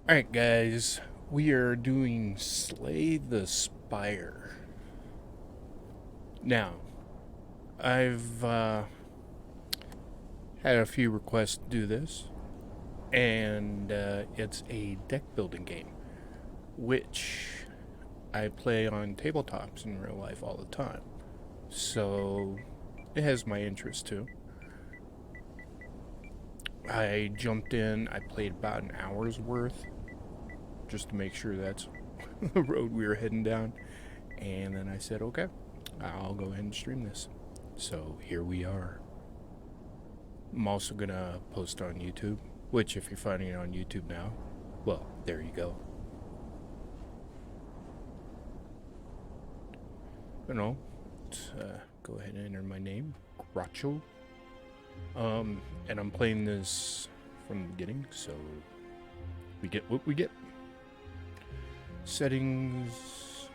Alright, guys, we are doing Slay the Spire. Now, I've had a few requests to do this, and it's a deck building game, which I play on tabletops in real life all the time. So, it has my interest too. I jumped in, I played about an hour's worth, just to make sure that's the road we were heading down. And then I said, okay, I'll go ahead and stream this. So here we are. I'm also going to post on YouTube, which, if you're finding it on YouTube now, well, there you go. Let's go ahead and enter my name, Gracho. And I'm playing this from the beginning, so we get what we get. Settings,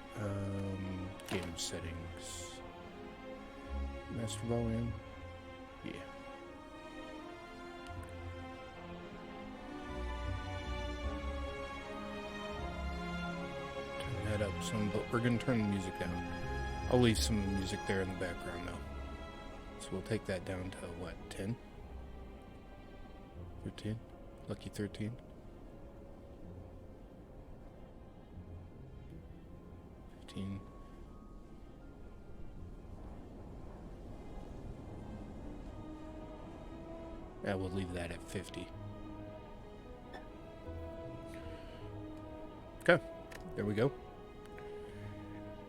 game settings, master volume, yeah. Turn that up some, but we're gonna turn the music down. I'll leave some music there in the background though. So we'll take that down to what, 10? 13? Lucky 13? 15? Yeah, we'll leave that at 50. Okay, there we go.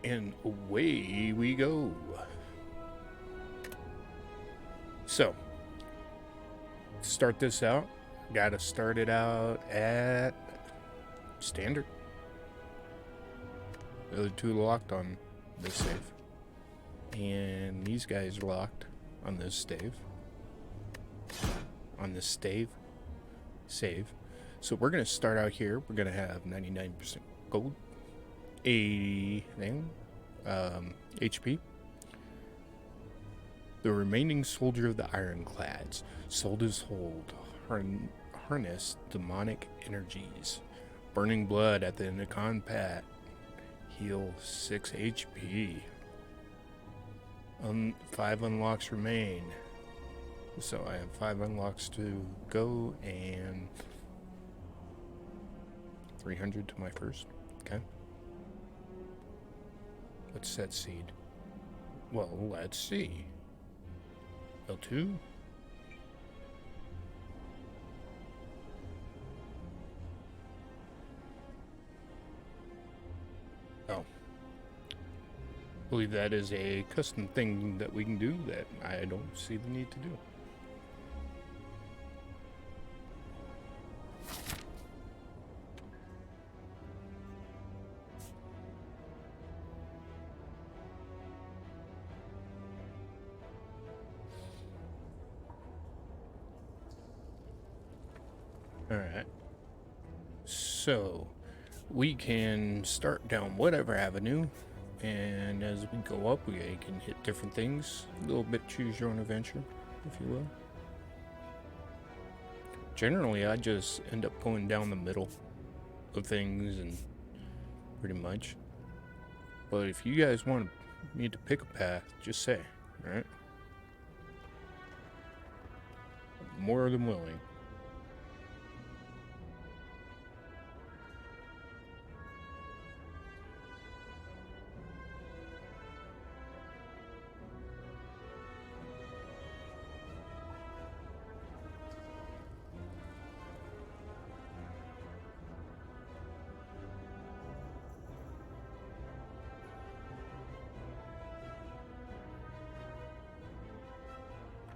And away we go. So, to start this out, gotta start it out at standard. The other two locked on this save. And these guys are locked on this stave. On this stave. Save. So we're gonna start out here. We're gonna have 99% gold. 80 HP. The remaining soldier of the ironclads. Sold his hold. Harness demonic energies. Burning blood at the end of combat. Heal 6 HP. 5 unlocks remain. So I have 5 unlocks to go and 300 to my first. Okay. Let's set seed. Well, let's see. L2. Oh. I believe that is a custom thing that we can do that I don't see the need to do. Alright. So, we can start down whatever avenue, and as we go up, we can hit different things. A little bit choose your own adventure, if you will. Generally, I just end up going down the middle of things, and pretty much. But if you guys want me to pick a path, just say, alright? More than willing.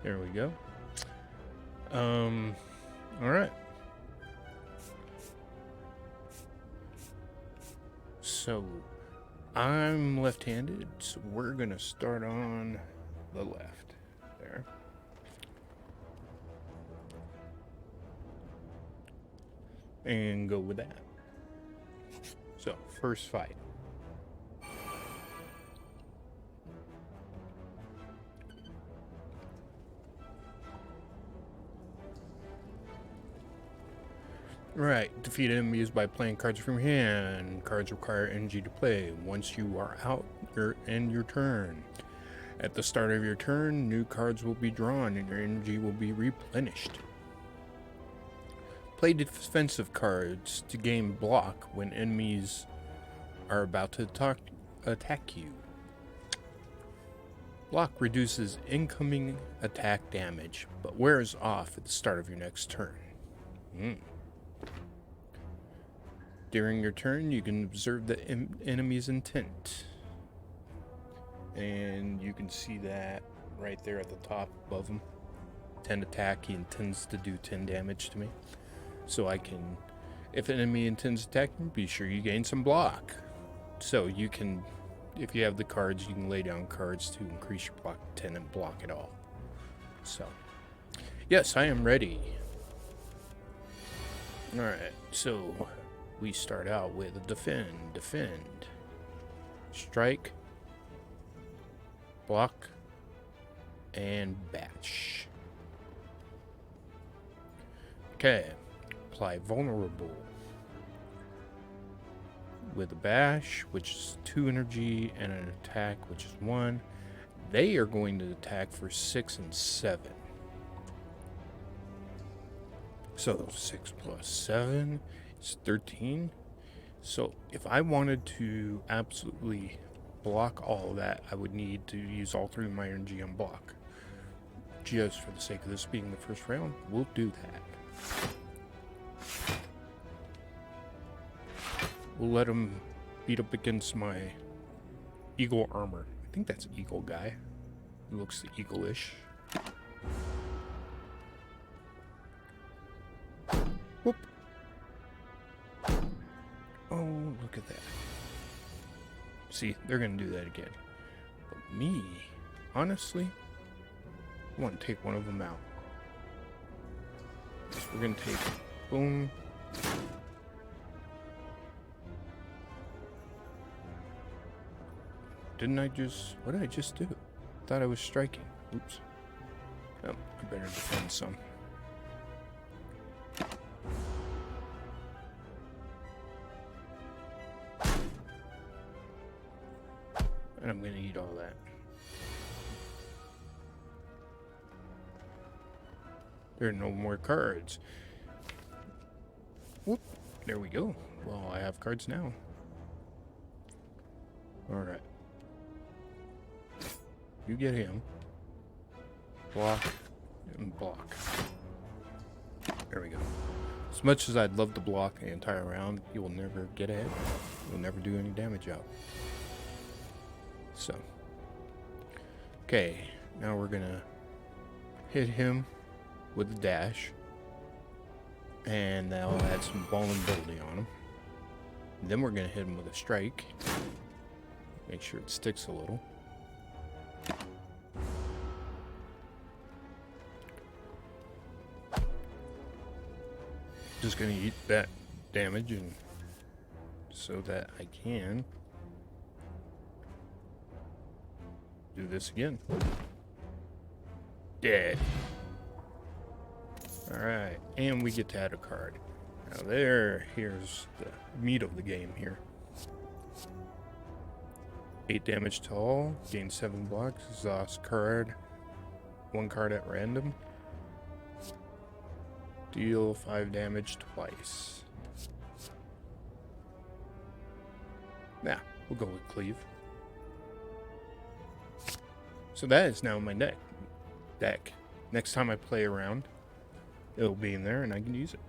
There we go. Alright. So, I'm left-handed, so we're gonna start on the left. There. And go with that. So, first fight. Right, defeat enemies by playing cards from hand. Cards require energy to play. Once you are out, you're end your turn. At the start of your turn, new cards will be drawn and your energy will be replenished. Play defensive cards to gain block when enemies are about to attack you. Block reduces incoming attack damage, but wears off at the start of your next turn. During your turn, you can observe the enemy's intent. And you can see that right there at the top above him. 10 attack, he intends to do 10 damage to me. So I can, if an enemy intends to attack me, be sure you gain some block. So you can, if you have the cards, you can lay down cards to increase your block to 10 and block it all. So, yes, I am ready. Alright, so we start out with defend, strike, block, and bash. Okay, apply vulnerable with a bash, which is 2 energy, and an attack, which is 1. They are going to attack for 6 and 7. So 6 plus 7 is 13. So if I wanted to absolutely block all of that, I would need to use all 3 of my energy on block. Just for the sake of this being the first round, we'll do that. We'll let him beat up against my eagle armor. I think that's eagle guy. He looks eagle-ish. Whoop. Oh, look at that. See, they're going to do that again. But me, honestly, I want to take one of them out. So we're going to take, boom. What did I just do? Thought I was striking. Oops. Oh, I better defend some. And I'm gonna eat all that. There are no more cards. Whoop. There we go. Well, I have cards now. Alright. You get him. Block. And block. There we go. As much as I'd love to block the entire round, he will never get ahead. He'll never do any damage out. So. Okay. Now we're gonna hit him with a dash. And that'll add some vulnerability on him. Then we're gonna hit him with a strike. Make sure it sticks a little. Just gonna eat that damage and so that I can do this again. Dead. Alright, and we get to add a card. Now here's the meat of the game here. 8 damage to all, gain 7 blocks, exhaust card, 1 card at random. Deal 5 damage twice. Nah, we'll go with cleave. So that is now my deck. Next time I play around, it'll be in there and I can use it.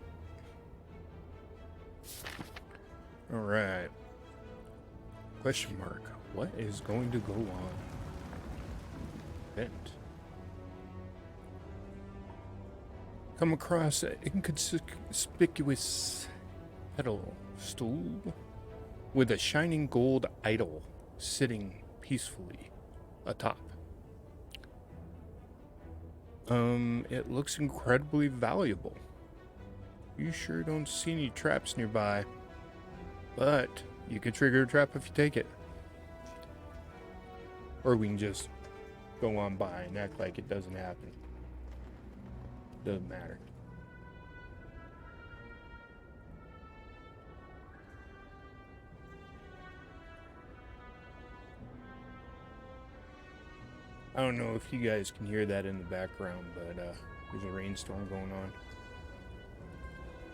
Alright. Question mark. What is going to go on? Event. Come across an inconspicuous pedal stool with a shining gold idol sitting peacefully atop. It looks incredibly valuable. You sure don't see any traps nearby, but you could trigger a trap if you take it. Or we can just go on by and act like it doesn't happen. Doesn't matter. I don't know if you guys can hear that in the background, but there's a rainstorm going on.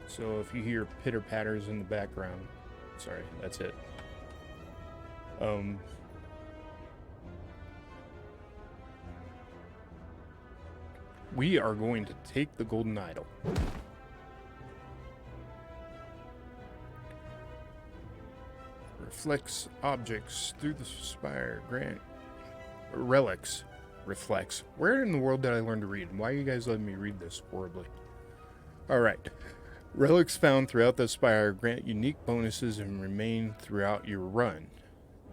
So if you hear pitter patters in the background, sorry, that's it. We are going to take the golden idol. Reflects objects through the spire. Grant relics. Reflects. Where in the world did I learn to read? Why are you guys letting me read this horribly? Alright. Relics found throughout the spire grant unique bonuses and remain throughout your run.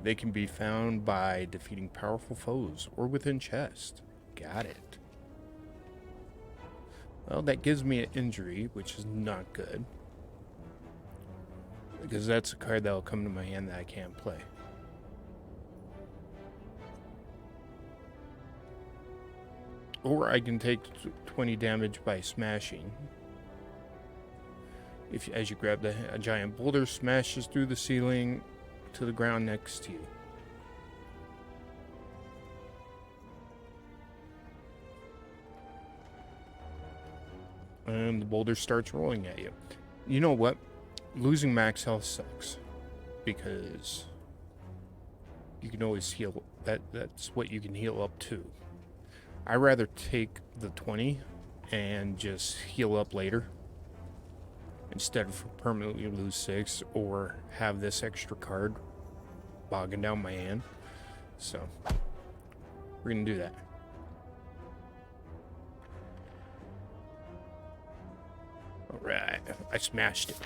They can be found by defeating powerful foes or within chests. Got it. Well, that gives me an injury, which is not good. Because that's a card that will come to my hand that I can't play. Or I can take 20 damage by smashing. As you grab a giant boulder smashes through the ceiling to the ground next to you. And the boulder starts rolling at you. You know what? Losing max health sucks. Because you can always heal. That's what you can heal up to. I'd rather take the 20 and just heal up later. Instead of permanently lose 6 or have this extra card bogging down my hand. So, we're going to do that. Alright, I smashed it.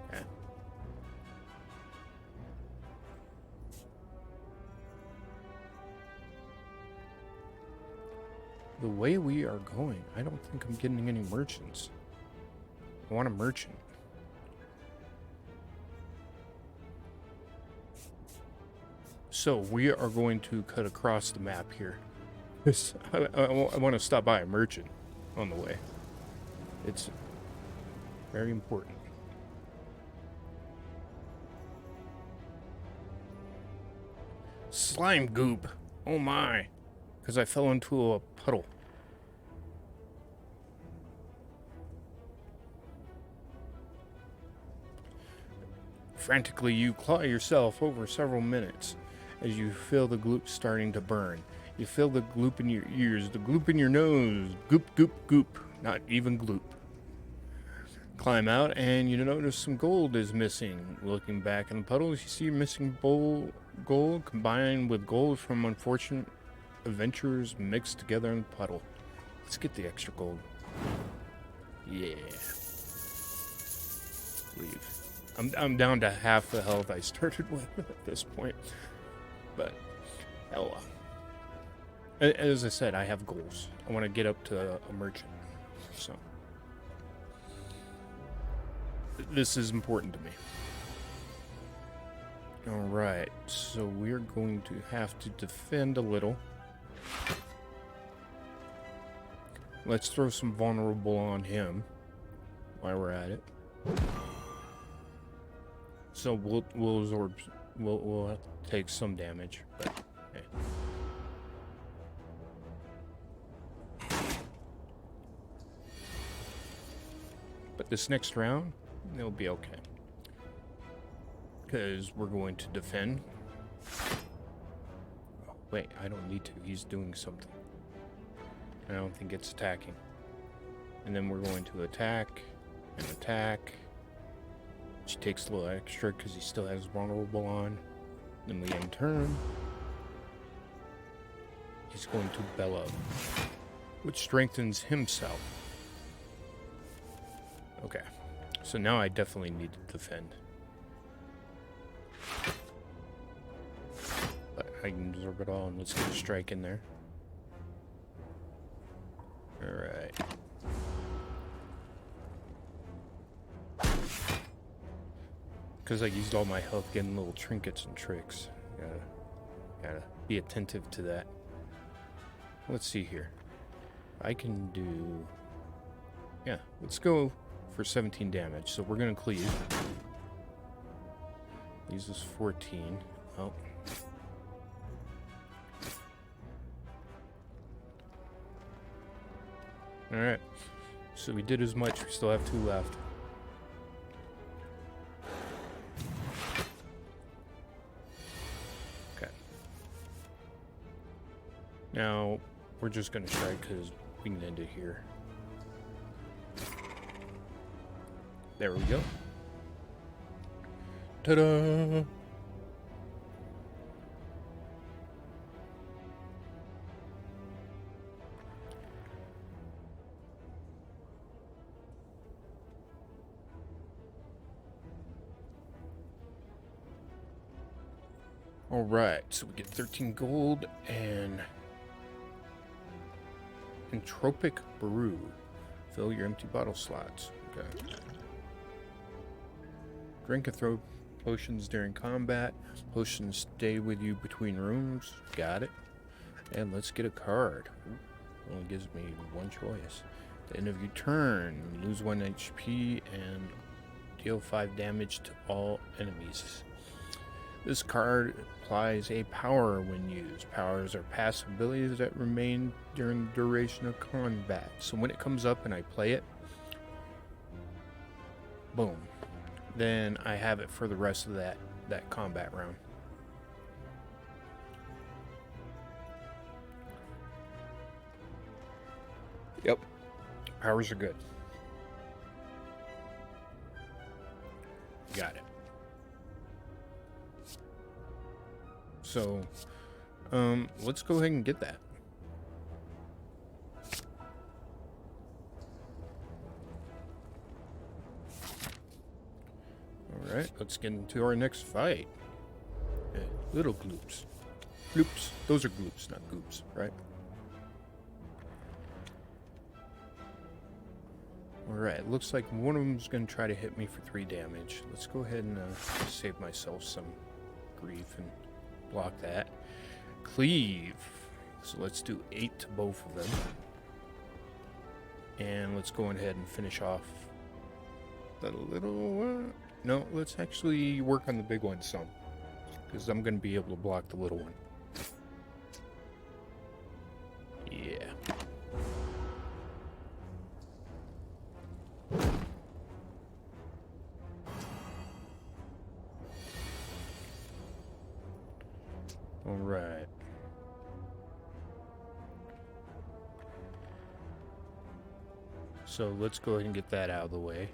Okay. The way we are going, I don't think I'm getting any merchants. I want a merchant. So we are going to cut across the map here. I want to stop by a merchant on the way. It's very important. Slime goop. Oh my. Because I fell into a puddle. Frantically, you claw yourself over several minutes as you feel the gloop starting to burn. You feel the gloop in your ears, the gloop in your nose. Goop, goop, goop. Not even gloop. Climb out, and you notice some gold is missing. Looking back in the puddles, you see missing gold combined with gold from unfortunate adventurers mixed together in the puddle. Let's get the extra gold. Yeah. Leave. I'm down to half the health I started with at this point. But, hell. As I said, I have goals. I want to get up to a merchant. So, this is important to me. Alright, so we're going to have to defend a little. Let's throw some vulnerable on him while we're at it. So we'll absorb, we'll take some damage, but hey. But this next round, it'll be okay. Because we're going to defend. Oh, wait, I don't need to. He's doing something. I don't think it's attacking. And then we're going to attack and attack. Which takes a little extra because he still has vulnerable on. Then we end turn. He's going to bellow, which strengthens himself. Okay, so now I definitely need to defend. But I can absorb it all, and let's get a strike in there. Alright. Because I used all my health getting little trinkets and tricks. Gotta be attentive to that. Let's see here. I can do... Yeah, let's go for 17 damage. So we're gonna cleave. Uses 14. Oh. Alright. So we did as much. We still have 2 left. Okay. Now, we're just going to strike because we can end it here. There we go. Ta-da! Alright, so we get 13 gold and Entropic Brew. Fill your empty bottle slots. Okay. Drink and throw potions during combat. Potions stay with you between rooms. Got it. And let's get a card. Ooh, only gives me 1 choice. At the end of your turn, lose 1 HP and deal 5 damage to all enemies. This card applies a power when used. Powers are passive abilities that remain during the duration of combat. So when it comes up and I play it, boom. Then I have it for the rest of that combat round. Yep. Powers are good. Got it. So, let's go ahead and get that. Alright, let's get into our next fight. Little gloops. Gloops. Those are gloops, not goops, right? Alright, looks like one of them's going to try to hit me for 3 damage. Let's go ahead and save myself some grief and block that. Cleave. So let's do 8 to both of them. And let's go ahead and finish off the little one. No, let's actually work on the big one some. Because I'm going to be able to block the little one. Yeah. Alright. So let's go ahead and get that out of the way.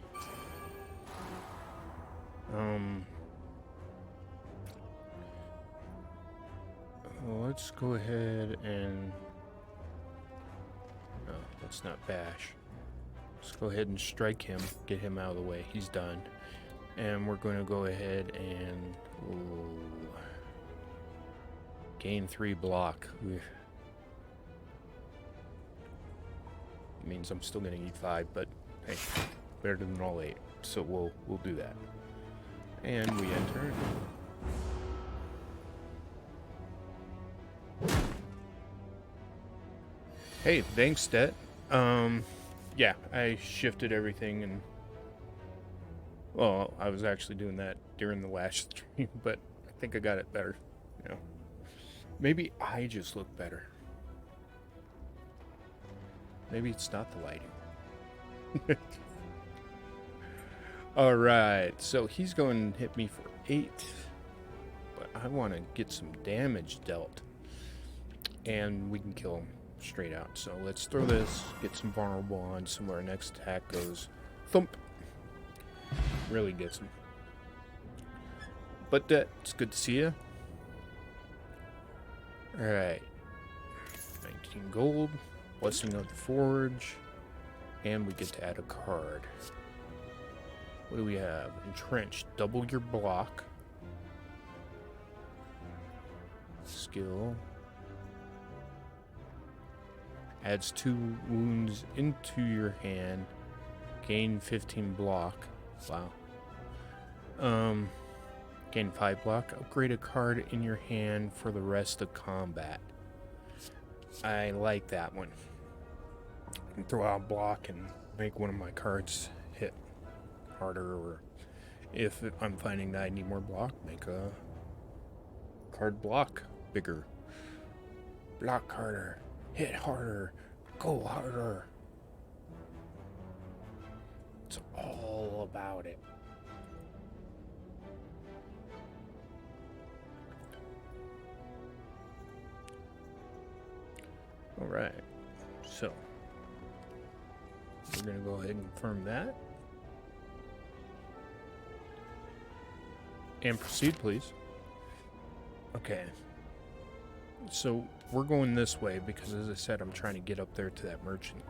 Let's go ahead and... No, let's not bash. Let's go ahead and strike him, get him out of the way. He's done. And we're going to go ahead and... gain 3 block. Means I'm still going to need 5, but hey, better than all 8. So we'll do that. And we enter. Hey, thanks, Det. Yeah, I shifted everything and... Well, I was actually doing that during the last stream, but I think I got it better. You know, maybe I just look better. Maybe it's not the lighting. Alright, so he's going to hit me for 8. But I want to get some damage dealt. And we can kill him straight out. So let's throw this, get some vulnerable on, so our next attack goes thump. Really gets him. But it's good to see you. Alright. 19 gold. Blessing of the Forge. And we get to add a card. What do we have? Entrenched. Double your block. Skill. Adds 2 wounds into your hand. Gain 15 block. Wow. Gain 5 block. Upgrade a card in your hand for the rest of combat. I like that one. I can throw out a block and make one of my cards hit harder, or if I'm finding that I need more block, make a card block bigger. Block harder. Hit harder. Go harder. all about it. Alright, so we're going to go ahead and confirm that. And proceed, please. Okay. So we're going this way because, as I said, I'm trying to get up there to that merchant.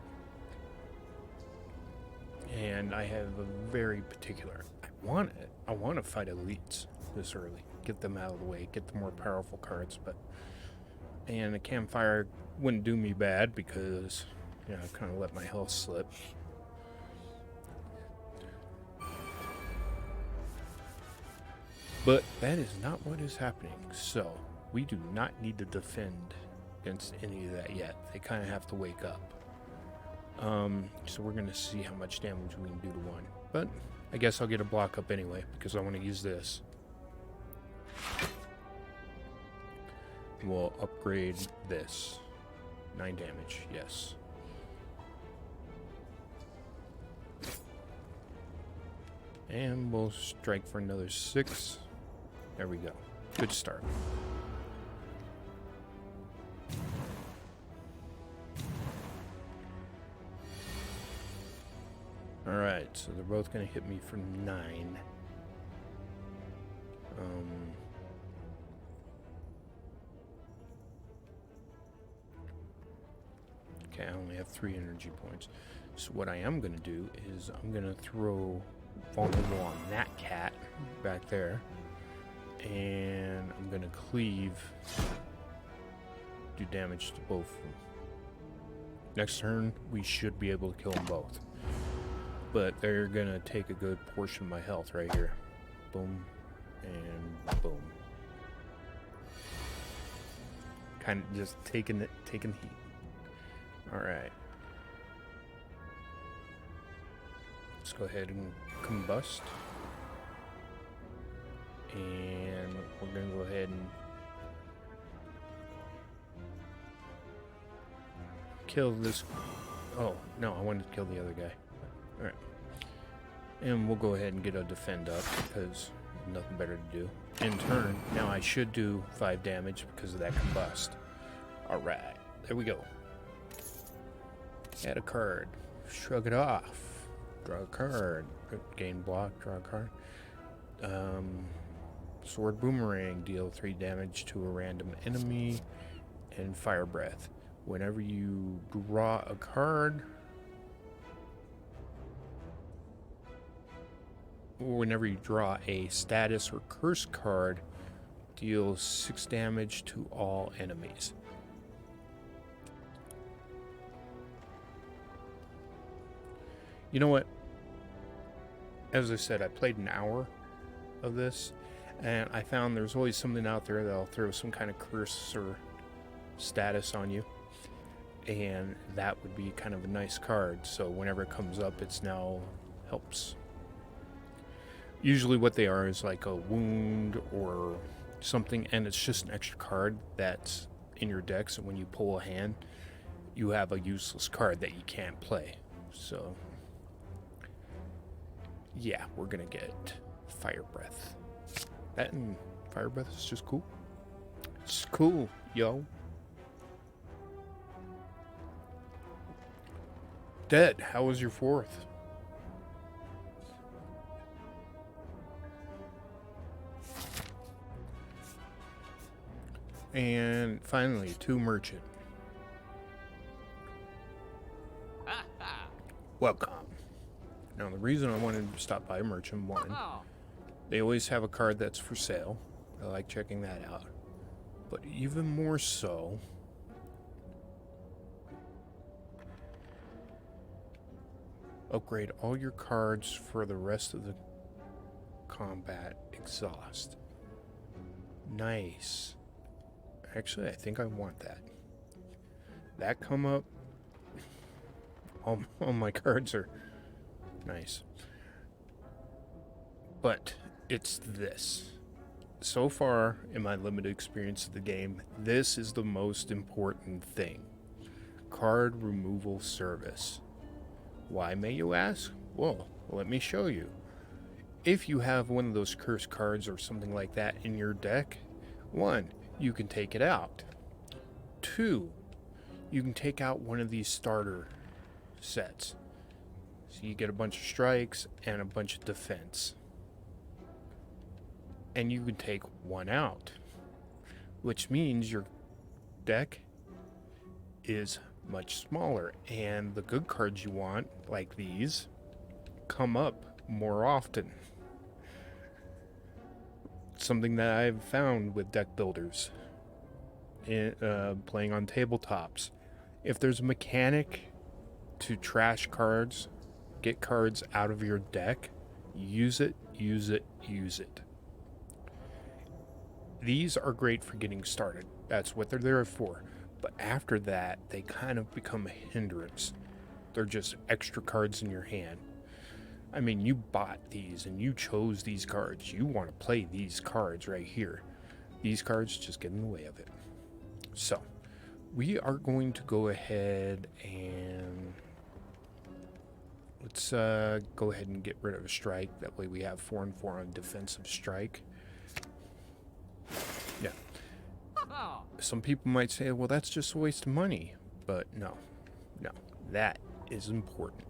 And I have a very particular... I want to fight elites this early. Get them out of the way. Get the more powerful cards, but... And a campfire wouldn't do me bad because, you know, I kind of let my health slip. But that is not what is happening. So, we do not need to defend against any of that yet. They kind of have to wake up. So we're going to see how much damage we can do to one. But I guess I'll get a block up anyway because I want to use this. We'll upgrade this. 9 damage, yes. And we'll strike for another 6. There we go. Good start. Alright, so they're both going to hit me for 9. Okay, I only have 3 energy points. So what I am going to do is I'm going to throw vulnerable on that cat back there. And I'm going to cleave, do damage to both of them. Next turn, we should be able to kill them both. But they're going to take a good portion of my health right here. Boom, and boom. Kind of just taking heat. Alright. Let's go ahead and combust. And we're going to go ahead and kill this. Oh, no, I wanted to kill the other guy. Alright. And we'll go ahead and get a defend up because nothing better to do. In turn, now I should do 5 damage because of that combust. Alright, there we go. Add a card. Shrug it off. Draw a card. Gain block, draw a card. Sword Boomerang, deal 3 damage to a random enemy, and Fire Breath. Whenever you draw a card, or whenever you draw a status or curse card, deal 6 damage to all enemies. You know what? As I said, I played an hour of this. And I found there's always something out there that'll throw some kind of curse or status on you. And that would be kind of a nice card. So whenever it comes up, it's now helps. Usually what they are is like a wound or something. And it's just an extra card that's in your deck. So when you pull a hand, you have a useless card that you can't play. So yeah, we're going to get Fire Breath. That and Fire Breath is just cool. It's cool, yo. Dead, how was your 4th? And finally, 2 merchant. Welcome. Now, the reason I wanted to stop by merchant 1, they always have a card that's for sale. I like checking that out. But even more so, upgrade all your cards for the rest of the combat exhaust. Nice. Actually, I think I want that. That come up. All my cards are nice. But it's this. So far, in my limited experience of the game, this is the most important thing. Card removal service. Why, may you ask? Well, let me show you. if you have one of those curse cards or something like that in your deck, 1, you can take it out. 2, you can take out one of these starter sets. So you get a bunch of strikes and a bunch of defense. And you can take 1 out, which means your deck is much smaller, and the good cards you want, like these, come up more often. Something that I've found with deck builders, playing on tabletops. If there's a mechanic to trash cards, get cards out of your deck, use it, use it, use it. These are great for getting started. That's what they're there for. But after that, they kind of become a hindrance. They're just extra cards in your hand. I mean, you bought these and you chose these cards. You want to play these cards right here. These cards just get in the way of it. So, we are going to go ahead and let's go ahead and get rid of a strike. That way we have 4 and 4 on defensive strike. Yeah. Some people might say, well, that's just a waste of money. But no, that is important.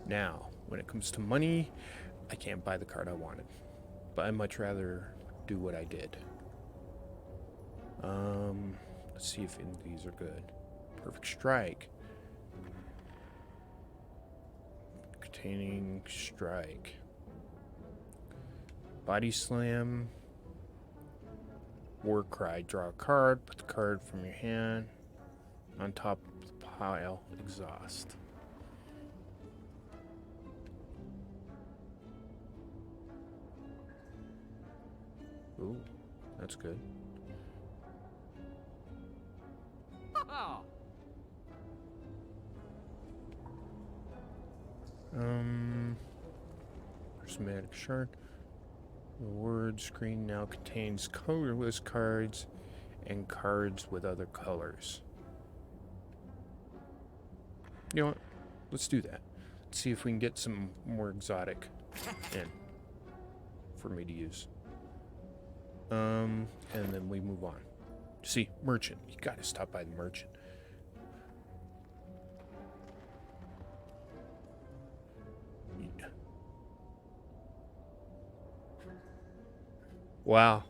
Now, when it comes to money, I can't buy the card I wanted. But I'd much rather do what I did. Let's see if any of these are good. Perfect Strike. Containing Strike. Body Slam. War Cry. Draw a card. Put the card from your hand on top of the pile. Exhaust. Ooh, that's good. Prismatic Shard. The word screen now contains colorless cards and cards with other colors. You know what? Let's do that. Let's see if we can get some more exotic in for me to use. And then we move on. See, merchant. You gotta stop by the merchant. Yeah. Wow.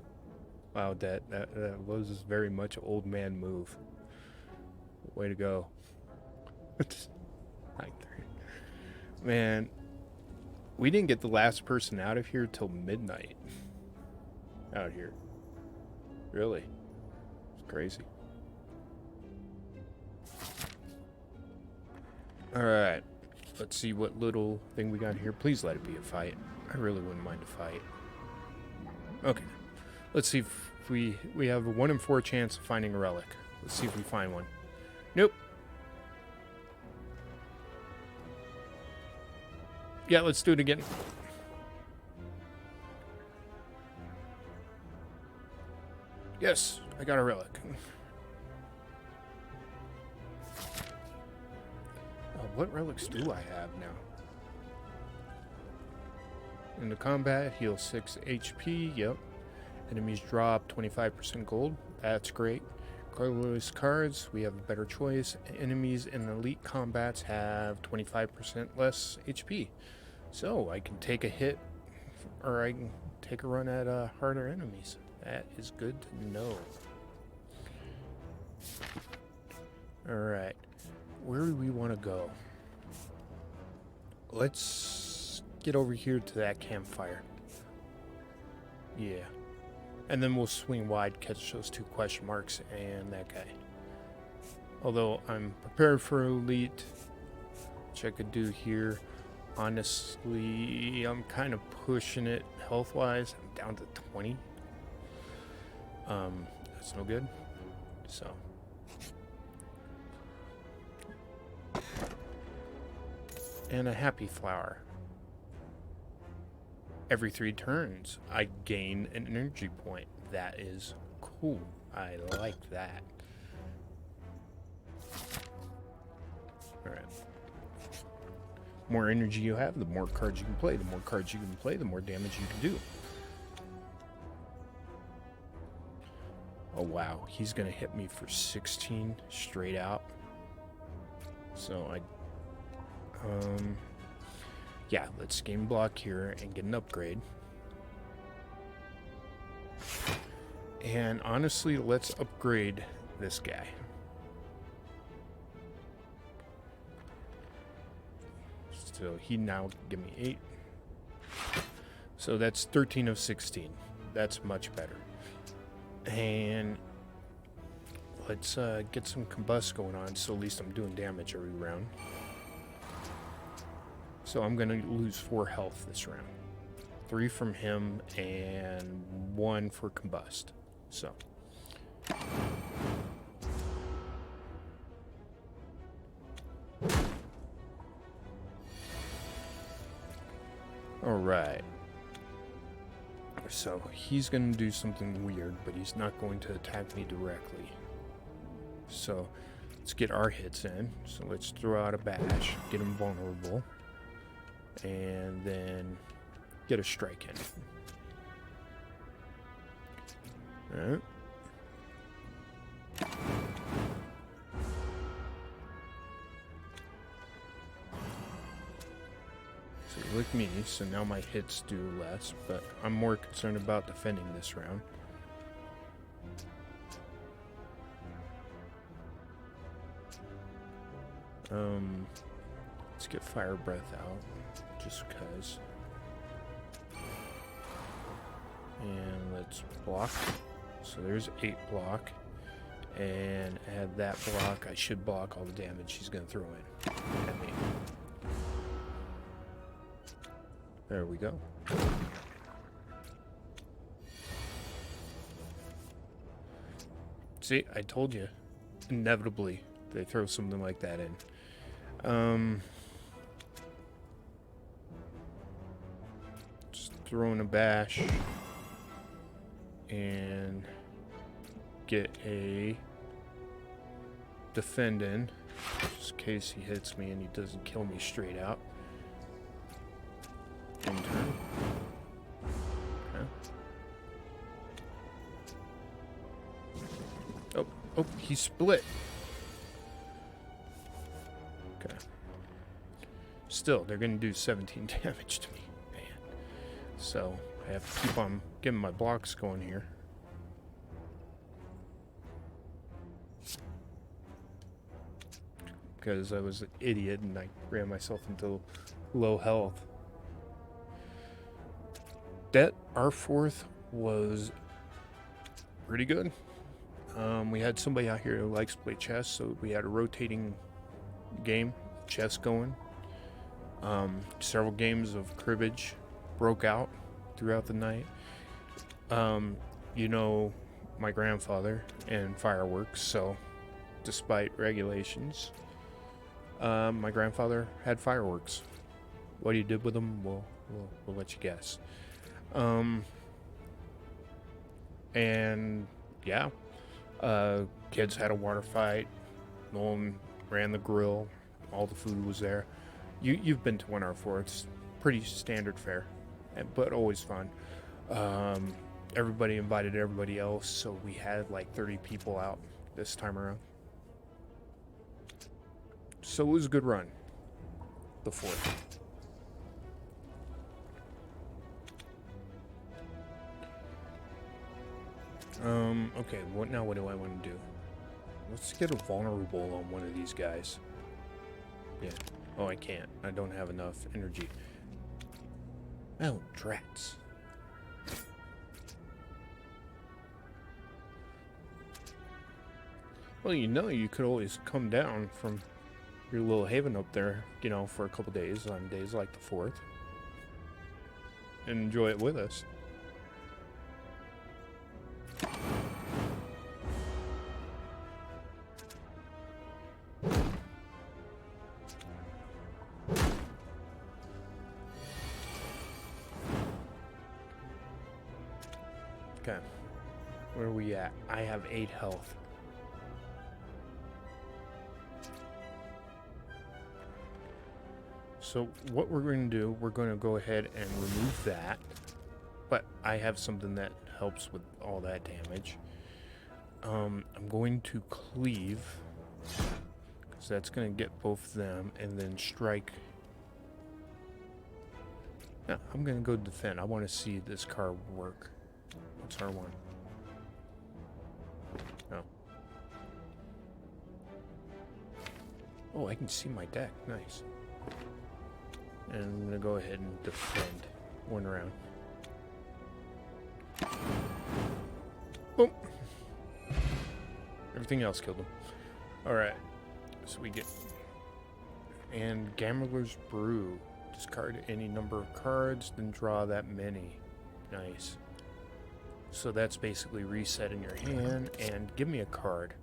Wow, that was very much an old man move. Way to go. Man, we didn't get the last person out of here till midnight. Out here. Really? It's crazy. Alright. Let's see what little thing we got here. Please let it be a fight. I really wouldn't mind a fight. Okay. Let's see if we have a 1 in 4 chance of finding a relic. Let's see if we find one. Nope. Yeah, let's do it again. Yes, I got a relic. What relics do I have now? In the combat, heal 6 HP. Yep. Enemies drop 25% gold. That's great. Colorless cards, we have a better choice. Enemies in elite combats have 25% less HP. So I can take a hit, or I can take a run at harder enemies. That is good to know. Alright. Where do we want to go? Let's get over here to that campfire. Yeah. And then we'll swing wide, catch those 2 question marks and that guy. Although I'm prepared for elite, which I could do here. Honestly, I'm kind of pushing it health-wise. I'm down to 20. That's no good. So. And a happy flower. Every 3 turns, I gain an energy point. That is cool. I like that. Alright. more energy you have, the more cards you can play. The more cards you can play, the more damage you can do. Oh wow, he's gonna hit me for 16 straight out. So yeah, let's game block here and get an upgrade. And honestly, let's upgrade this guy. So he now give me 8. So that's 13 of 16. That's much better. And let's get some combust going on, so at least I'm doing damage every round. So I'm going to lose 4 health this round. 3 from him and 1 for combust. So. Alright. So he's going to do something weird, but he's not going to attack me directly. So let's get our hits in. So let's throw out a bash, get him vulnerable, and then get a strike in. Alright. So he licked me, so now my hits do less, but I'm more concerned about defending this round. Let's get Fire Breath out, just because. And let's block. So there's 8 block. And add that block. I should block all the damage he's going to throw in at me. There we go. See, I told you. Inevitably, they throw something like that in. Just throw in a bash. And get a defend in, just in case he hits me and he doesn't kill me straight out. In turn. Okay. Oh, he split. Okay. Still, they're going to do 17 damage to me. Man. So, I have to keep on getting my blocks going here. Because I was an idiot and I ran myself into low health. That, our 4th was pretty good. We had somebody out here who likes to play chess, so we had a rotating game, chess going. Several games of cribbage broke out throughout the night. You know, my grandfather and fireworks, so despite regulations, my grandfather had fireworks. What he did with them, we'll let you guess. And yeah, kids had a water fight. Nolan ran the grill. All the food was there. You've been to one R4. It's pretty standard fare, but always fun. Everybody invited everybody else, so we had like 30 people out this time around. So it was a good run. The 4th. Okay, what do I want to do? Let's get a vulnerable on one of these guys. Yeah. Oh, I can't. I don't have enough energy. Oh, drats. Well, you could always come down from your little haven up there, for a couple days on days like the 4th. And enjoy it with us. Okay. Where are we at? I have 8 health. So what we're going to do, we're going to go ahead and remove that. But I have something that helps with all that damage. I'm going to cleave, because that's going to get both of them, and then strike. No, I'm going to go defend. I want to see this car work. What's R1? No. Oh, I can see my deck. Nice. And I'm going to go ahead and defend one round. Boom. Everything else killed him. Alright. So we get... And Gambler's Brew. Discard any number of cards, then draw that many. Nice. So that's basically resetting your hand, and give me a card.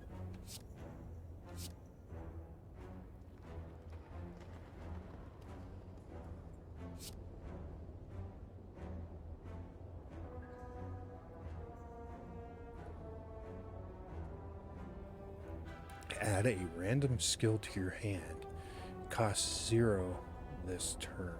Add a random skill to your hand. Costs 0 this turn.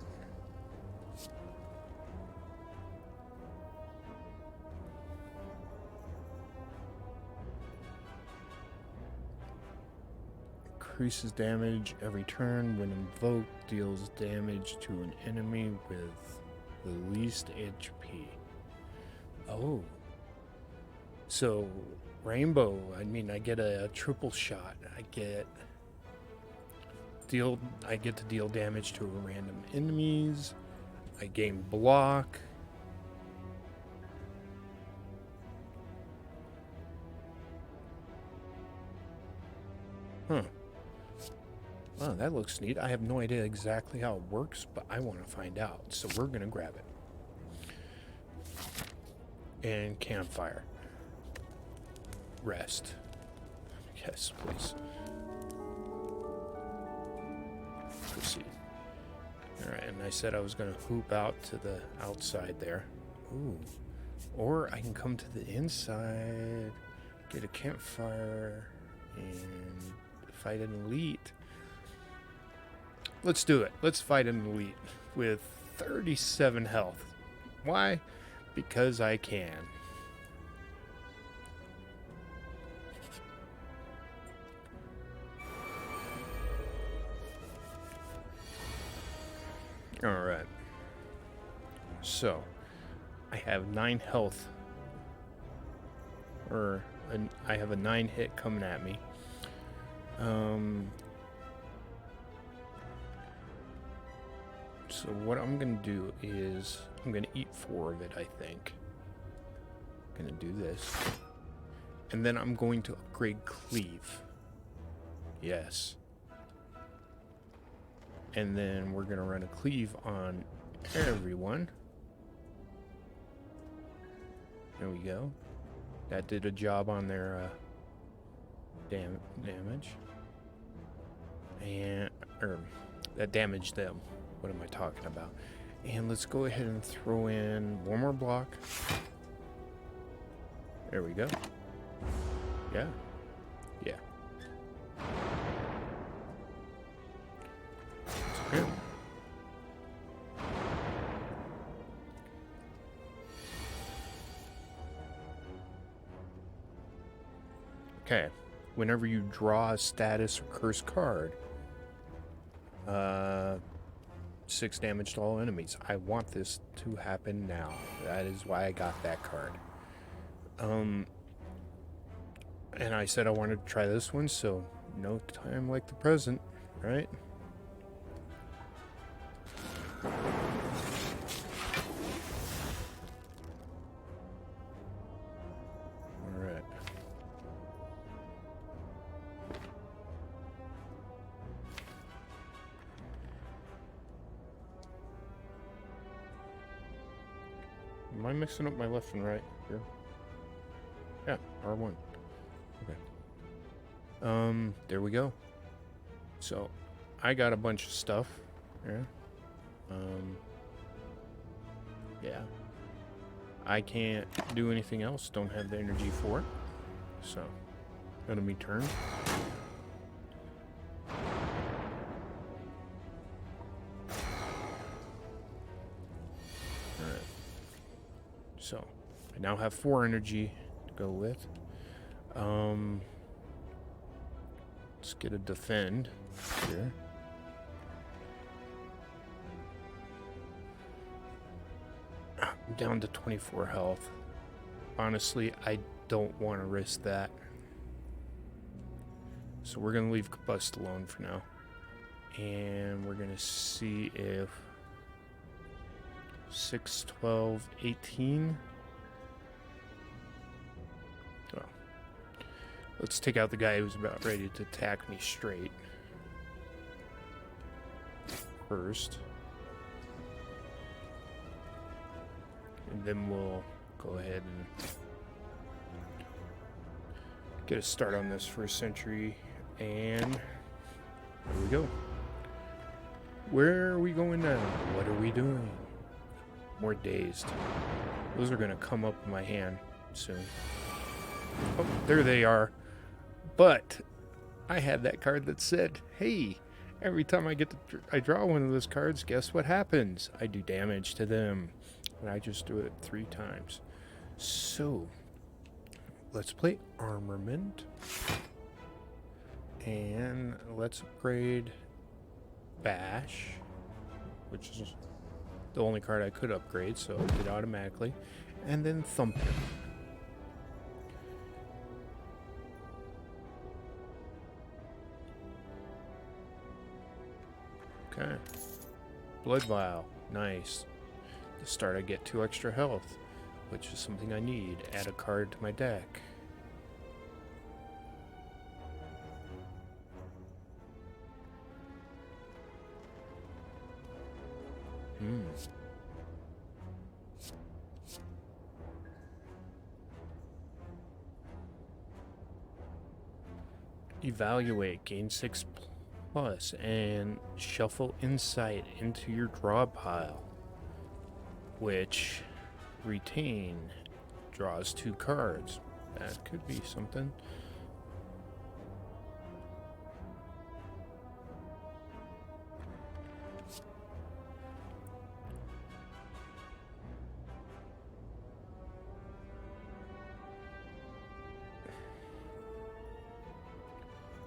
Increases damage every turn. When invoked, deals damage to an enemy with the least HP. Oh. So, Rainbow, I mean, I get a triple shot. I get to deal damage to random enemies. I gain block. Huh. Oh, that looks neat. I have no idea exactly how it works, but I want to find out. So we're going to grab it. And campfire. Rest. Yes, please. Proceed. Alright, and I said I was going to hoop out to the outside there. Ooh. Or I can come to the inside, get a campfire, and fight an elite. Let's do it. Let's fight an elite with 37 health. Why? Because I can. Alright. So, I have 9 health. I have a 9 hit coming at me. So what I'm going to do is, I'm going to eat 4 of it, I think. I'm going to do this. And then I'm going to upgrade Cleave. Yes. And then we're going to run a Cleave on everyone. There we go. That did a job on their damage. And, that damaged them. What am I talking about? And let's go ahead and throw in one more block. There we go. Yeah. Yeah. Okay. Okay. Whenever you draw a status or curse card, 6 damage to all enemies. I want this to happen now. That is why I got that card. And I said I wanted to try this one, so no time like the present, right? Alright. Am I mixing up my left and right here? Yeah, R1. Okay. There we go. So, I got a bunch of stuff. Yeah. Yeah. I can't do anything else. Don't have the energy for it. So, enemy turn. So, I now have 4 energy to go with. Let's get a defend here. I'm down to 24 health. Honestly, I don't want to risk that. So we're going to leave Combust alone for now. And we're going to see if 6, 12, 18. Well, let's take out the guy who's about ready to attack me straight first. And then we'll go ahead and get a start on this first sentry. And there we go. Where are we going now? What are we doing? More dazed. Those are going to come up in my hand soon. Oh, there they are. But I had that card that said, hey, every time I draw one of those cards, guess what happens? I do damage to them. And I just do it 3 times. So, let's play Armament. And let's upgrade Bash, which is the only card I could upgrade, so I did automatically. And then Thumping. Okay. Blood Vial. Nice. To start, I get 2 extra health, which is something I need. Add a card to my deck. Evaluate, gain 6 plus, and shuffle Insight into your draw pile, which retain draws 2 cards. That could be something.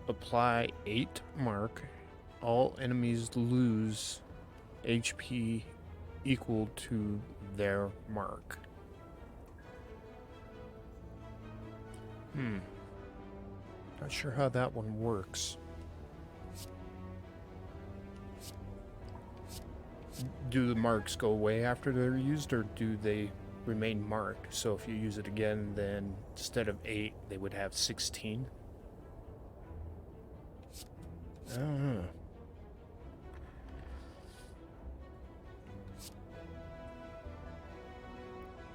Apply 8 mark. All enemies lose HP equal to their mark. Not sure how that one works. Do the marks go away after they're used, or do they remain marked? So if you use it again, then instead of 8, they would have 16. I don't know.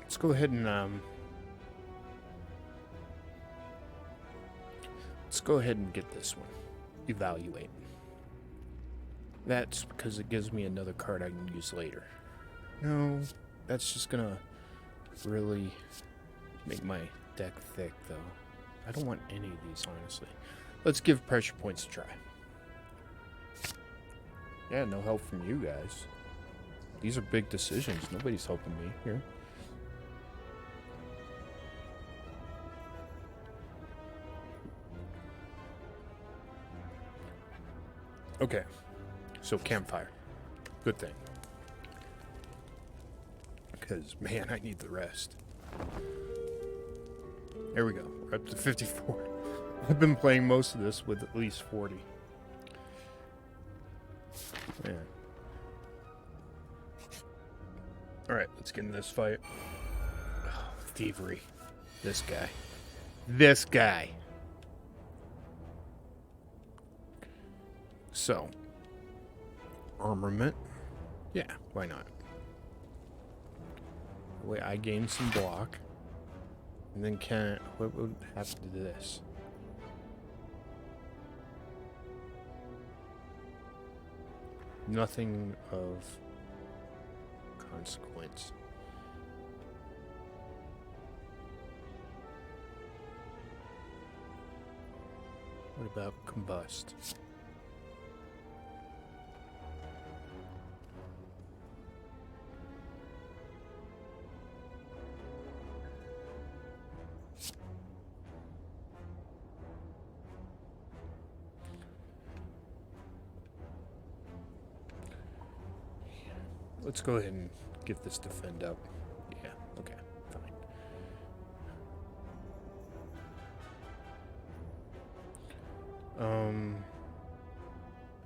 Let's go ahead and get this one. Evaluate. That's because it gives me another card I can use later. No, that's just gonna really make my deck thick, though. I don't want any of these, honestly. Let's give pressure points a try. Yeah, no help from you guys. These are big decisions. Nobody's helping me here. Okay, so campfire. Good thing. Because, man, I need the rest. There we go. We're up to 54. I've been playing most of this with at least 40. Yeah. Alright, let's get into this fight. Oh, thievery. This guy. This guy. So, Armament. Yeah, why not? Wait, I gain some block. And then what would happen to this? Nothing of consequence. What about Combust? let's go ahead and get this defend up. Yeah, okay, fine.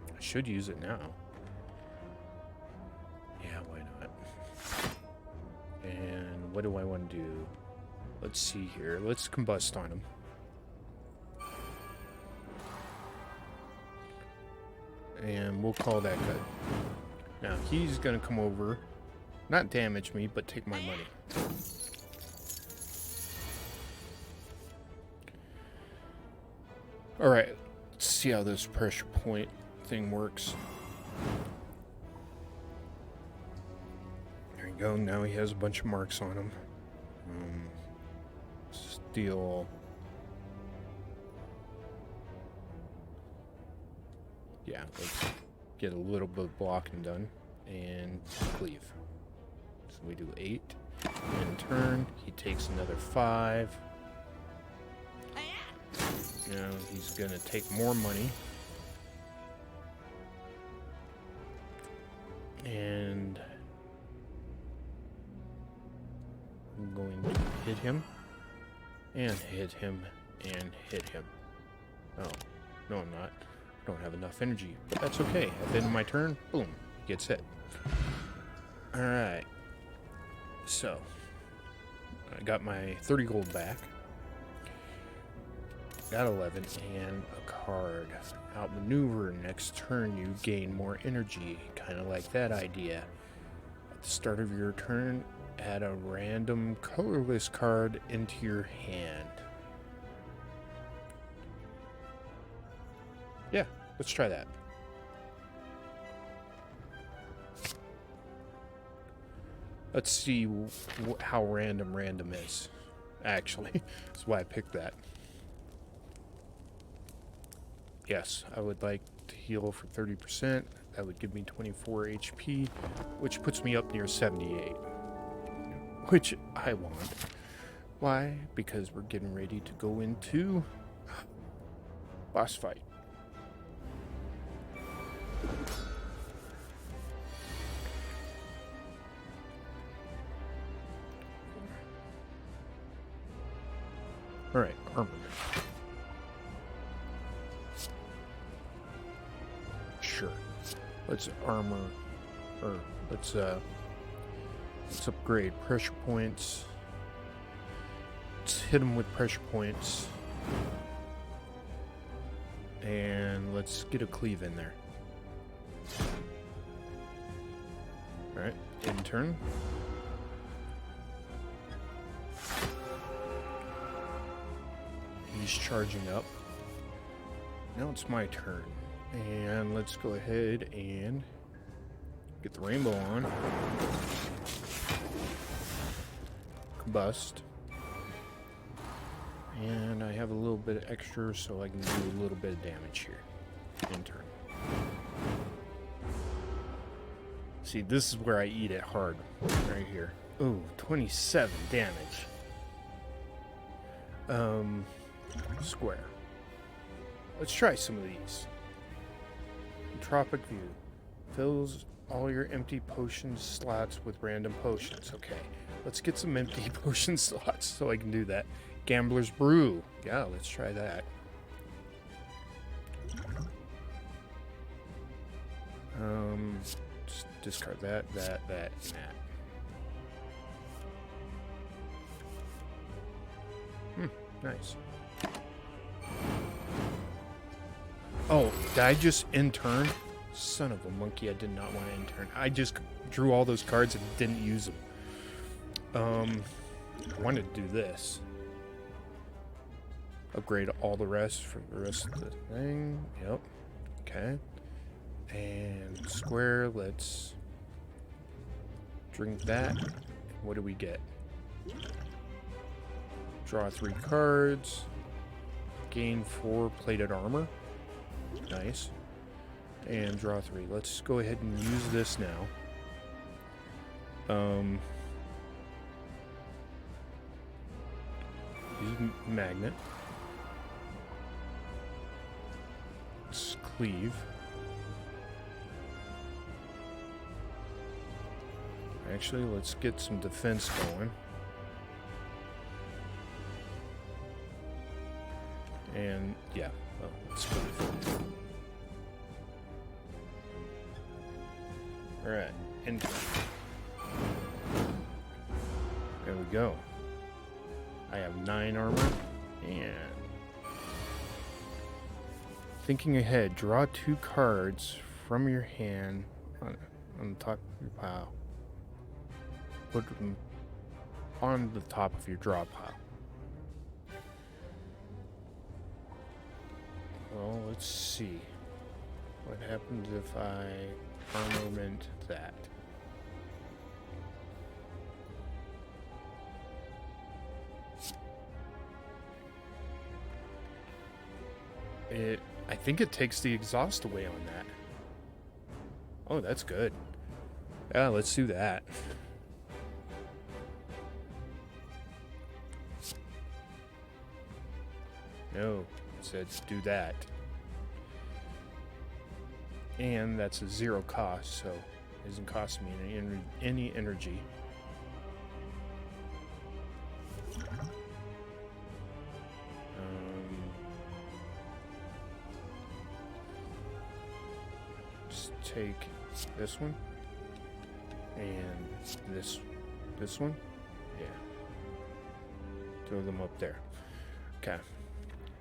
I should use it now. Yeah, why not? And what do I want to do? Let's see here. Let's combust on him. And we'll call that good. Now, he's going to come over, not damage me, but take my money. Alright, let's see how this pressure point thing works. There you go, now he has a bunch of marks on him. Steel. Yeah, let's get a little bit of blocking done. And cleave. So we do 8. In turn, he takes another 5. Now he's gonna take more money. And I'm going to hit him. And hit him. And hit him. Oh, no I'm not. I don't have enough energy. But that's okay. At the end of my turn, boom, he gets hit. Alright. So, I got my 30 gold back. Got 11 and a card. Outmaneuver. Next turn you gain more energy. Kind of like that idea. At the start of your turn, add a random colorless card into your hand. Yeah, let's try that. Let's see how random is. Actually, that's why I picked that. Yes, I would like to heal for 30%. That would give me 24 HP, which puts me up near 78. Which I want. Why? Because we're getting ready to go into boss fight. Alright, armor. Sure. Let's armor, or let's upgrade pressure points. Let's hit him with pressure points. And let's get a cleave in there. Alright, in turn. He's charging up. Now it's my turn. And let's go ahead and get the rainbow on. Combust. And I have a little bit of extra, so I can do a little bit of damage here. In turn. See, this is where I eat it hard. Right here. Ooh, 27 damage. Square. Let's try some of these. Tropic View. Fills all your empty potion slots with random potions. Okay, let's get some empty potion slots so I can do that. Gambler's Brew. Yeah, let's try that. Just discard that, and that. Nice. Oh, did I just in-turn? Son of a monkey, I did not want to in-turn. I just drew all those cards and didn't use them. I wanted to do this. Upgrade all the rest for the rest of the thing. Yep. Okay. And square, let's drink that. What do we get? Draw 3 cards. Gain 4 plated armor. Nice. And draw 3. Let's go ahead and use this now. Use magnet. Let's cleave. Actually, let's get some defense going. And, yeah, well, let's go. Alright, enter. There we go. I have 9 armor, and... Thinking ahead, draw 2 cards from your hand on the top of your pile. Put them on the top of your draw pile. Well, let's see. What happens if I armament that? I think it takes the exhaust away on that. Oh, that's good. Yeah, let's do that. No, it says do that. And that's a 0 cost, so it isn't costing me any energy. Just take this one and this one. Yeah. Throw them up there. Okay.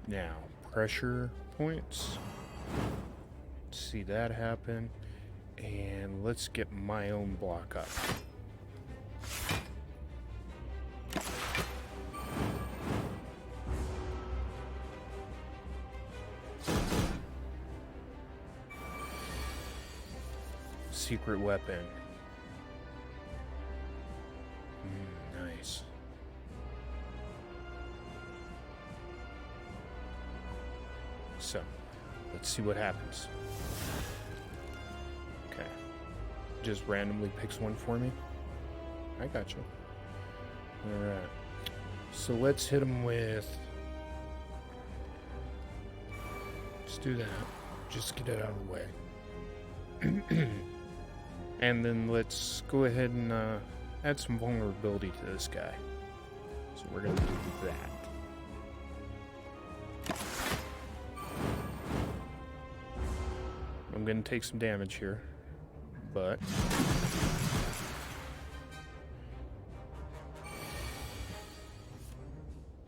Now, pressure points. See that happen, and let's get my own block up. Secret weapon. Nice. So, let's see what happens. Okay. Just randomly picks one for me. I got you. Alright. So let's hit him with... Let's do that. Just get it out of the way. And then let's go ahead and add some vulnerability to this guy. So we're going to do that. I'm going to take some damage here, but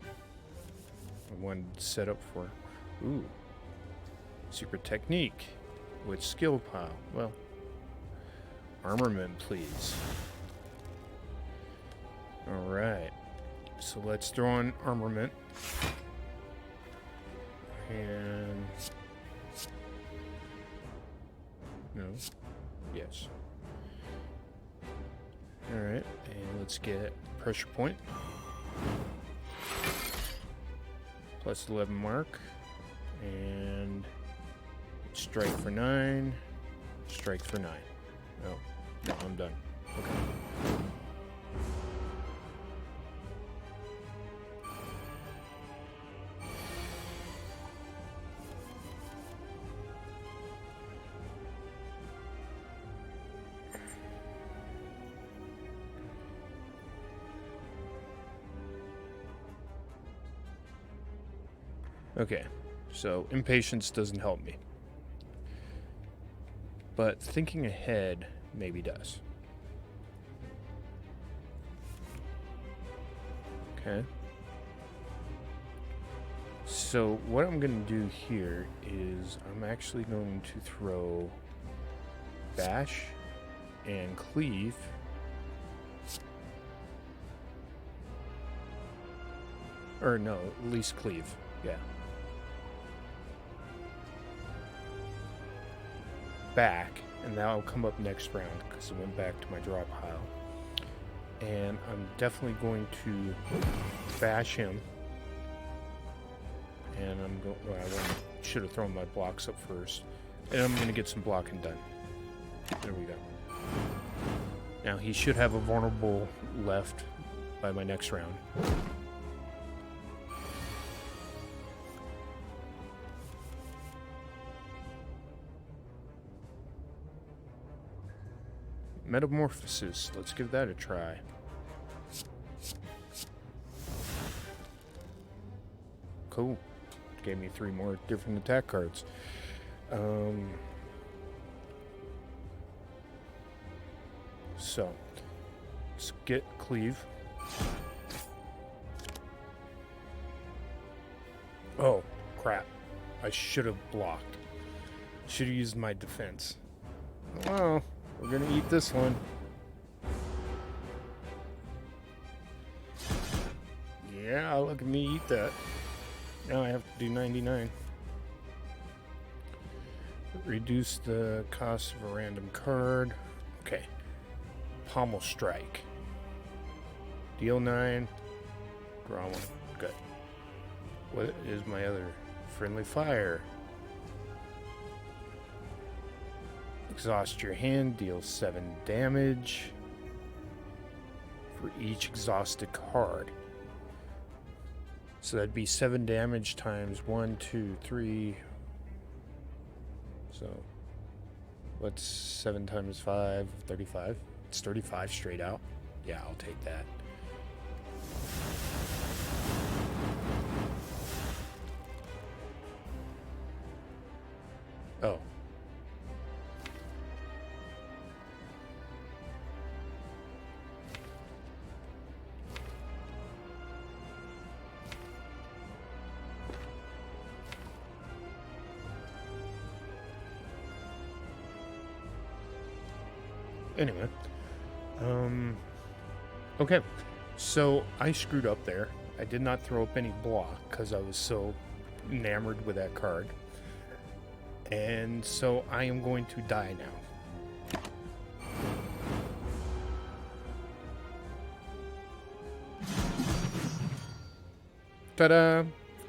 I wanted to set up for, ooh, secret technique with skill pile. Well, armament, please. All right, so let's throw on armament and. No. Yes. Alright, and let's get pressure point. Plus 11 mark. And strike for 9. Strike for 9. Oh, no, I'm done. Okay. Okay, so impatience doesn't help me. But thinking ahead maybe does. Okay. So what I'm going to do here is I'm actually going to throw bash and cleave. Or no, at least cleave. Yeah. Back, and that'll come up next round because it went back to my draw pile. And I'm definitely going to bash him. And I'm going. Well, I should have thrown my blocks up first. And I'm going to get some blocking done. There we go. Now he should have a vulnerable left by my next round. Metamorphosis. Let's give that a try. Cool. Gave me 3 more different attack cards. So, let's get Cleave. Oh, crap. I should have blocked. Should have used my defense. Well, we're gonna eat this one. Yeah, look at me eat that. Now I have to do 99. Reduce the cost of a random card. Okay. Pommel Strike. Deal 9. Draw 1. Good. What is my other? Friendly Fire. Exhaust your hand. Deal 7 damage for each exhausted card. So that'd be 7 damage times 1, 2, 3. So what's 7 times 5? 35. It's 35 straight out. Yeah, I'll take that. Oh. Anyway, okay, so I screwed up there. I did not throw up any block because I was so enamored with that card. And so I am going to die now. Ta-da!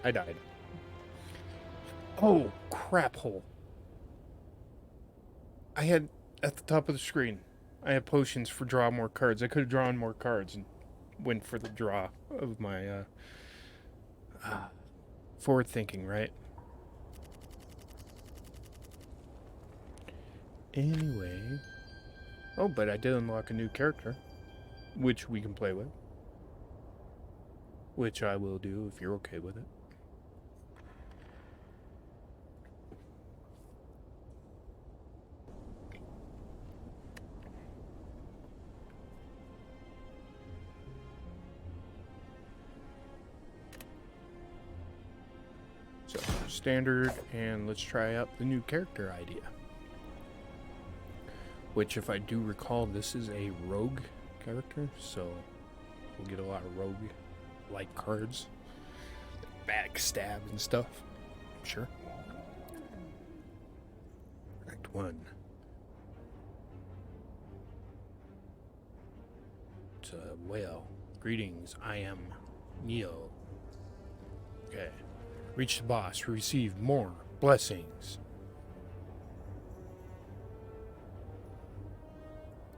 I died. Oh, crap hole. I had, at the top of the screen, I had potions for draw more cards. I could have drawn more cards and went for the draw of my forward thinking, right? Anyway. Oh, but I did unlock a new character, which we can play with. Which I will do if you're okay with it. So, standard, and let's try out the new character idea. Which, if I do recall, this is a rogue character, so we'll get a lot of rogue-like cards. Backstab and stuff. Sure. Act 1. It's a whale. Greetings, I am Neo. Okay. Reach the boss. Receive more blessings.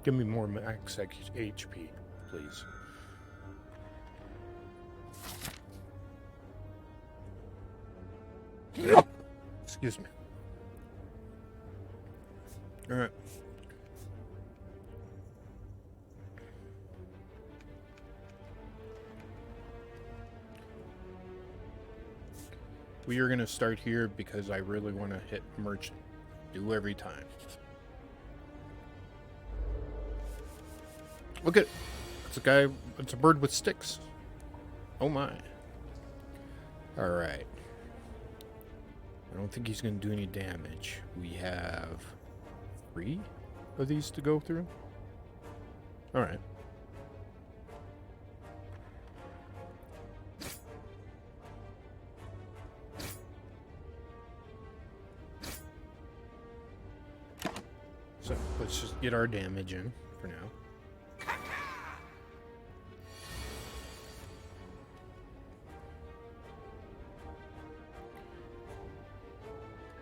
Give me more max HP, please. Excuse me. Alright. We are going to start here because I really want to hit merchant. Do every time. Look at, it's a guy, it's a bird with sticks. Oh my. Alright. I don't think he's going to do any damage. We have 3 of these to go through. Alright. So let's just get our damage in for now.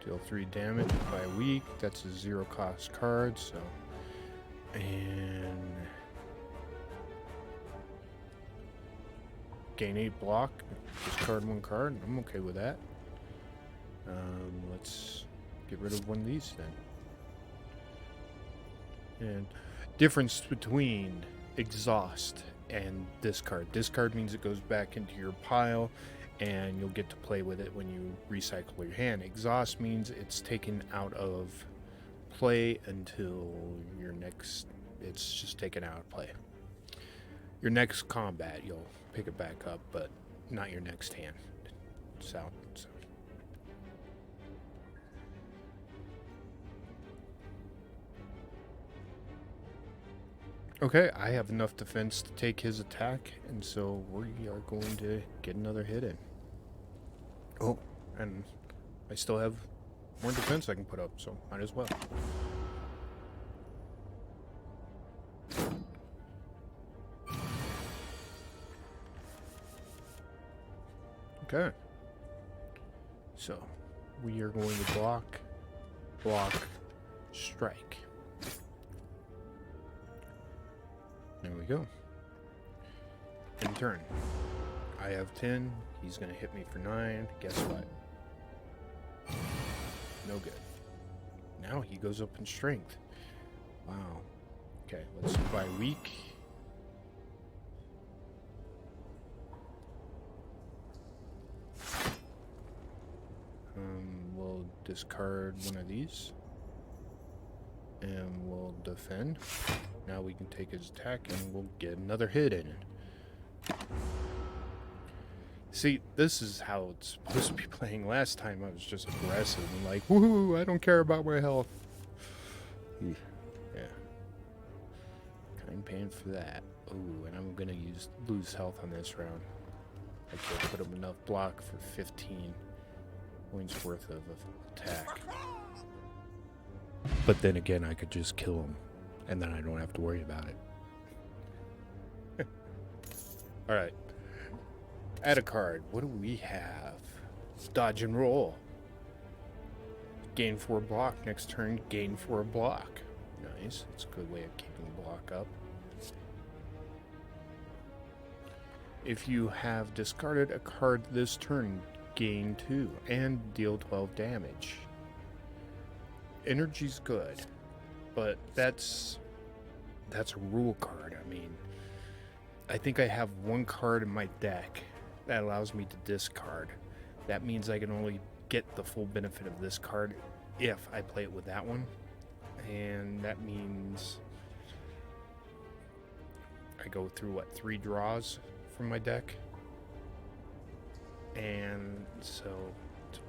Deal 3 damage by week. That's a 0 cost card, so. And gain 8 block. Discard 1 card. I'm okay with that. Let's get rid of one of these then. And Difference between exhaust and discard. Discard means it goes back into your pile and you'll get to play with it when you recycle your hand. Exhaust means it's taken out of play until your next, it's just taken out of play. Your next combat, you'll pick it back up, but not your next hand. So. Okay, I have enough defense to take his attack, and so we are going to get another hit in. Oh, and I still have more defense I can put up, so might as well. Okay. So, we are going to block, strike. There we go. In turn. I have 10. He's going to hit me for 9. Guess what? No good. Now he goes up in strength. Wow. Okay, let's buy weak. We'll discard one of these. And we'll defend. Now we can take his attack and we'll get another hit in it. See, this is how it's supposed to be playing. Last time I was just aggressive and like, woohoo, I don't care about my health. Yeah. Kind pain for that. Ooh, and I'm gonna lose health on this round. I can't put him enough block for 15 points worth of attack. But then again, I could just kill him, and then I don't have to worry about it. Alright. Add a card. What do we have? Dodge and roll. Gain 4 block. Next turn, gain 4 block. Nice. It's a good way of keeping the block up. If you have discarded a card this turn, gain 2 and deal 12 damage. Energy's good, but that's a rule card. I mean, I think I have one card in my deck that allows me to discard. That means I can only get the full benefit of this card if I play it with that one, and that means I go through 3 draws from my deck, and so it's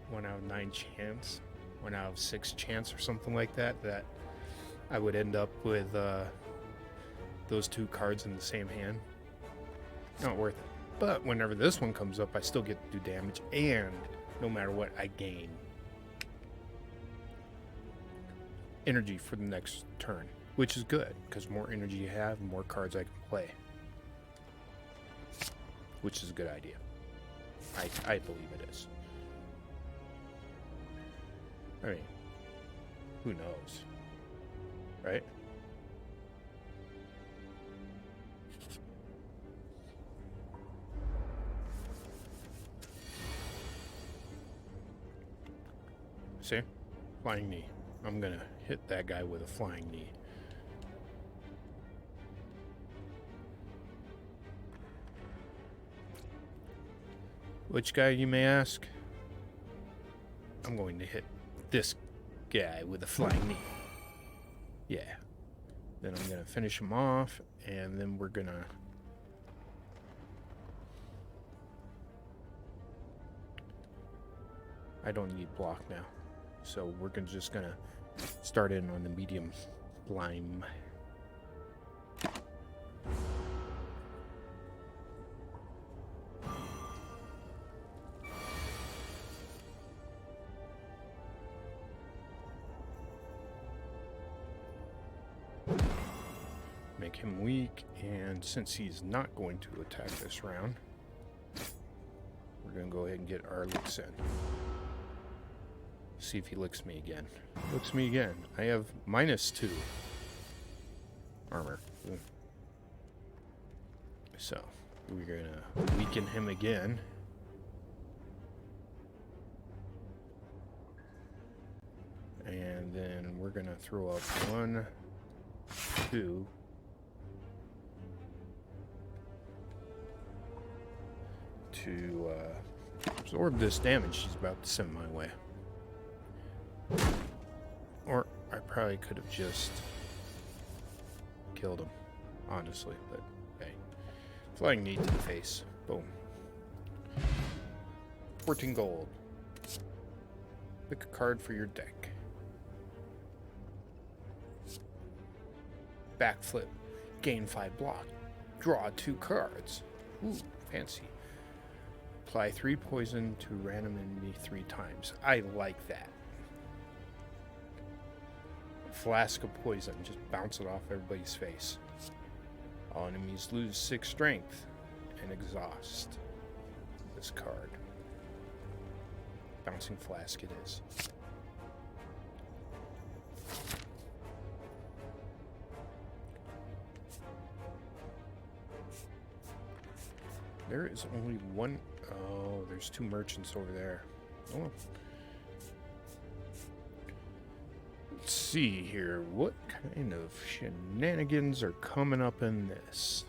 1 out of 9 chance, 1 out of 6 chance or something like that I would end up with those 2 cards in the same hand. Not worth it. But whenever this one comes up, I still get to do damage, and no matter what, I gain energy for the next turn, which is good, because more energy you have, more cards I can play. Which is a good idea. I believe it is. I mean, who knows? Right? See? Flying knee. I'm gonna hit that guy with a flying knee. Which guy, you may ask? I'm going to hit this guy with a flying knee. Yeah. Then I'm gonna finish him off, and then we're gonna... I don't need block now. So we're just gonna start in on the medium slime. Make him weak, and since he's not going to attack this round, we're gonna go ahead and get our licks in. See if he licks me again. Licks me again. I have -2 armor. So, we're gonna weaken him again. And then we're gonna throw up 1, to absorb this damage she's about to send my way. Or I probably could have just killed him, honestly, but hey. Flying knee to the face. Boom. 14 gold. Pick a card for your deck. Backflip. Gain 5 block. Draw 2 cards. Ooh, fancy. Apply 3 poison to random enemy 3 times. I like that. Flask of poison. Just bounce it off everybody's face. All enemies lose 6 strength and exhaust this card. Bouncing flask it is. There is only one. Oh, there's 2 merchants over there. Oh. Let's see here. What kind of shenanigans are coming up in this?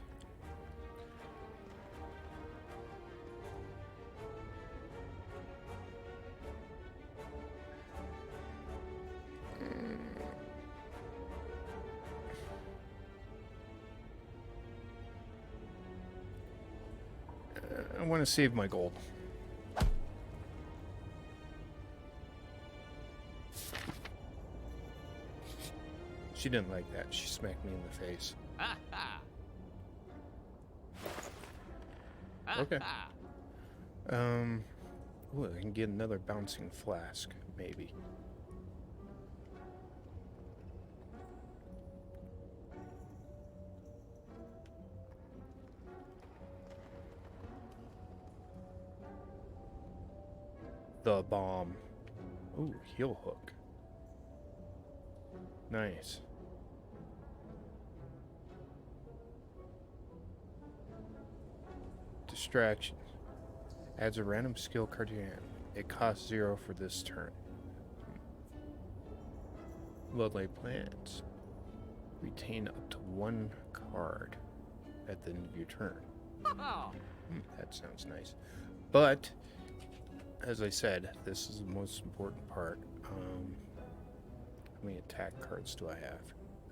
I want to save my gold. She didn't like that. She smacked me in the face. Okay. Ooh, I can get another bouncing flask, maybe. The bomb. Ooh, heel hook. Nice. Distraction. Adds a random skill card to your hand. It costs 0 for this turn. Bloodlight plants. Retain up to 1 card at the end of your turn. That sounds nice. But, as I said, this is the most important part. How many attack cards do I have?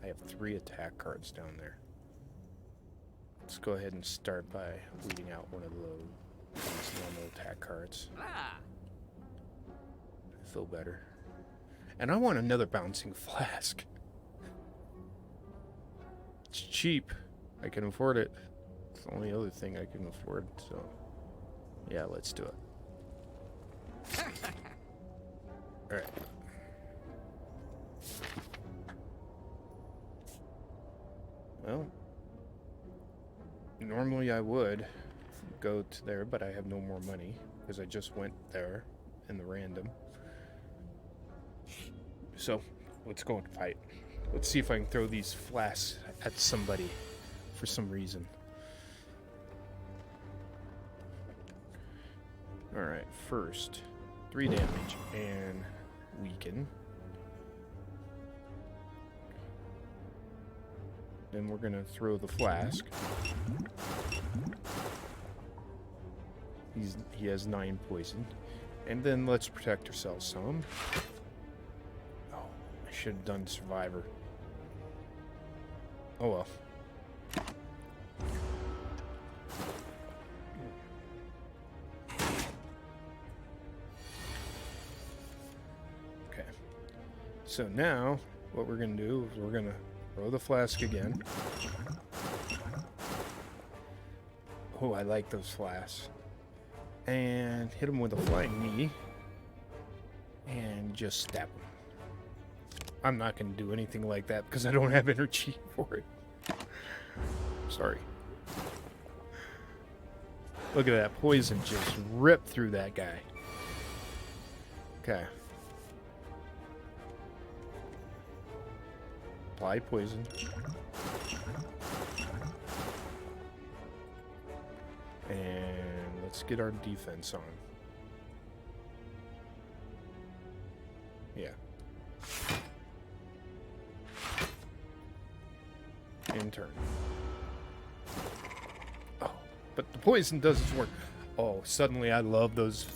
I have 3 attack cards down there. Let's go ahead and start by weeding out one of these normal attack cards. I feel better. And I want another bouncing flask. It's cheap. I can afford it. It's the only other thing I can afford, so yeah, let's do it. Alright. Well, normally I would go to there, but I have no more money because I just went there in the random. So, let's go and fight. Let's see if I can throw these flasks at somebody for some reason. Alright, first, 3 damage and weaken. Then we're gonna throw the flask. He has 9 poison. And then let's protect ourselves some. Oh, I should have done survivor. Oh well. Okay. So now, what we're gonna do is we're gonna throw the flask again. Oh, I like those flasks. And hit him with a flying knee. And just stab him. I'm not going to do anything like that because I don't have energy for it. Sorry. Look at that poison just rip through that guy. Okay. Apply poison. And let's get our defense on. Yeah. in turn. Oh, but the poison does its work. Oh, suddenly I love those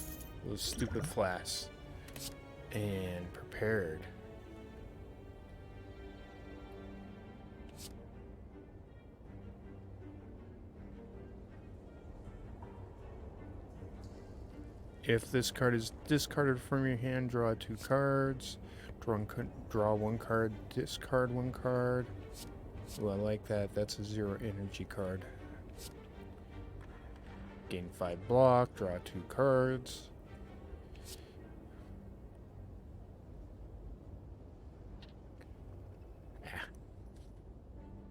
stupid flasks. And prepared. If this card is discarded from your hand, draw 2 cards. Draw 1 card, discard 1 card. Ooh, I like that. That's a 0 energy card. Gain 5 block, draw 2 cards.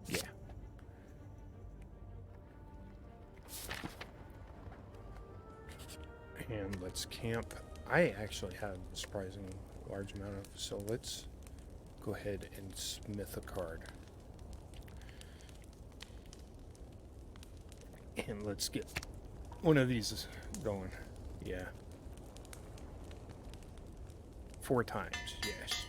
Yeah. And let's camp. I actually have a surprising large amount of, so let's go ahead and smith a card. And let's get one of these going. Yeah. 4 times, yes.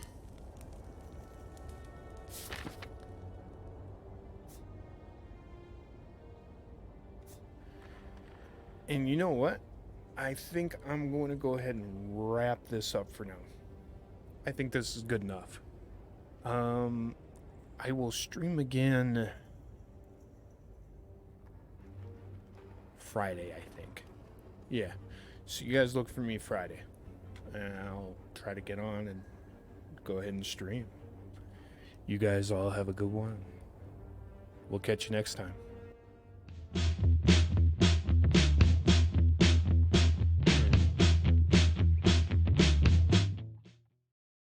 And you know what? I think I'm going to go ahead and wrap this up for now. I think this is good enough. I will stream again Friday, I think. Yeah. So you guys look for me Friday. And I'll try to get on and go ahead and stream. You guys all have a good one. We'll catch you next time.